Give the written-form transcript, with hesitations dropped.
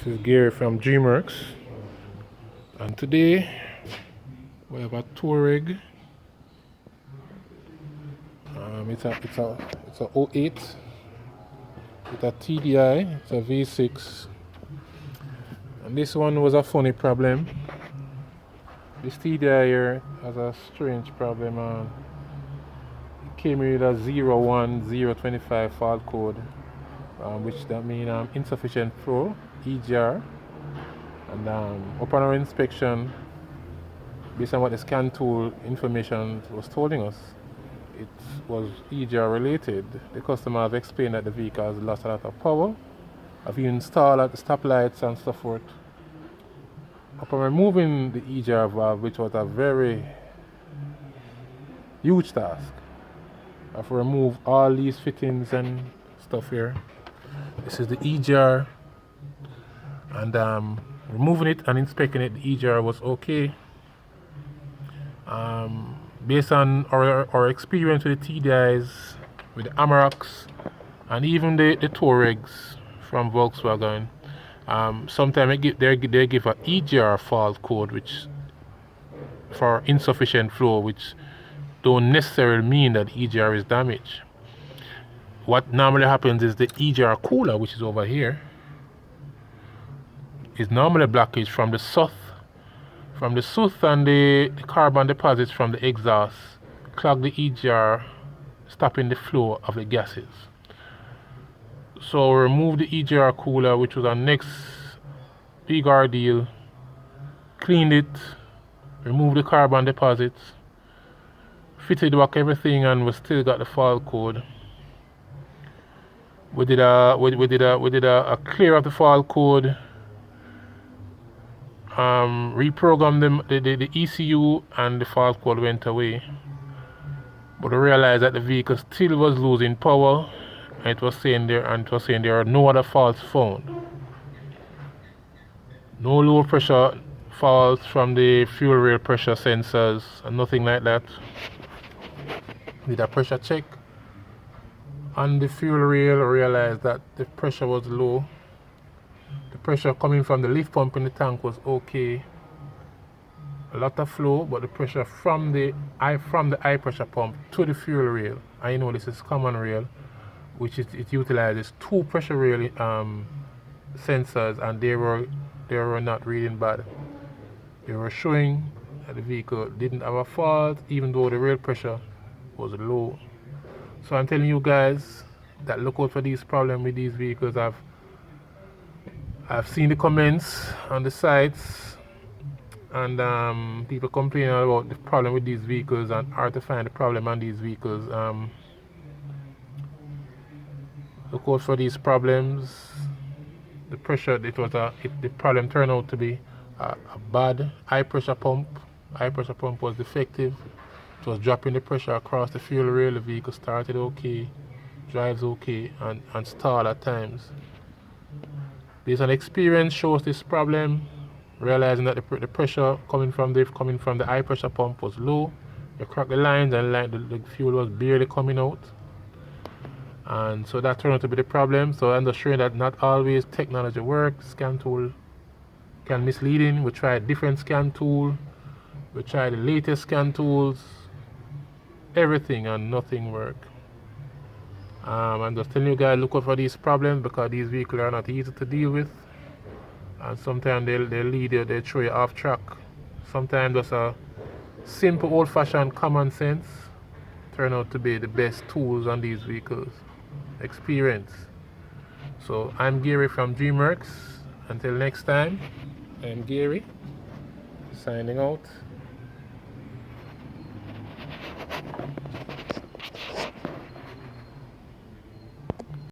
This is Gary from DreamWorks, and today we have a Touareg. It's a '08 with a TDI. It's a V6, and this one was a funny problem. This TDI here has a strange problem. It came with a 01025 fault code, which that means insufficient flow EGR. And upon our inspection, based on what the scan tool information was telling us, it was EGR related. The customer have explained that the vehicle has lost a lot of power. I've even installed at the stoplights and so forth. Upon removing the EGR valve, which was a very huge task, I've removed all these fittings and stuff here. This is the EGR, and removing it and inspecting it, the EGR was okay. Based on our experience with the TDIs, with the Amaroks, and even the Touaregs from Volkswagen, sometimes they give a EGR fault code, which for insufficient flow, which don't necessarily mean that EGR is damaged. What normally happens is the EGR cooler, which is over here, is normally blockage from the soot. From the soot and the carbon deposits from the exhaust clog the EGR, stopping the flow of the gases. So remove the EGR cooler, which was our next big ordeal. Cleaned it, removed the carbon deposits, fitted back everything, and we still got the fault code. We did a clear of the fault code. Reprogrammed the ECU, and the fault code went away. But I realized that the vehicle still was losing power, and it was saying there are no other faults found. No low pressure faults from the fuel rail pressure sensors and nothing like that. Did a pressure check on the fuel rail, I realized that the pressure was low. The pressure coming from the lift pump in the tank was okay. A lot of flow, but the pressure from the high pressure pump to the fuel rail, I know this is common rail, which it utilizes two pressure rail sensors, and they were not reading bad. They were showing that the vehicle didn't have a fault, even though the rail pressure was low. So I'm telling you guys that look out for these problems with these vehicles. I've seen the comments on the sites, and people complaining about the problem with these vehicles and hard to find the problem on these vehicles. Look out for these problems. The pressure, the problem turned out to be a bad high pressure pump. High pressure pump was defective. It was dropping the pressure across the fuel rail. The vehicle started okay, drives okay, and stalled at times. Based on experience shows this problem, realizing that the pressure coming from the high pressure pump was low. You crack the lines, and the fuel was barely coming out, and so that turned out to be the problem. So I'm just showing that not always technology works. Scan tool can misleading. We tried different scan tool, we tried the latest scan tools, everything, and nothing worked. I'm just telling you guys, look out for these problems, because these vehicles are not easy to deal with, and sometimes they throw you off track. Sometimes just a simple old-fashioned common sense turn out to be the best tools on these vehicles. Experience. So I'm Gary from DreamWorks. Until next time, I'm Gary, signing out.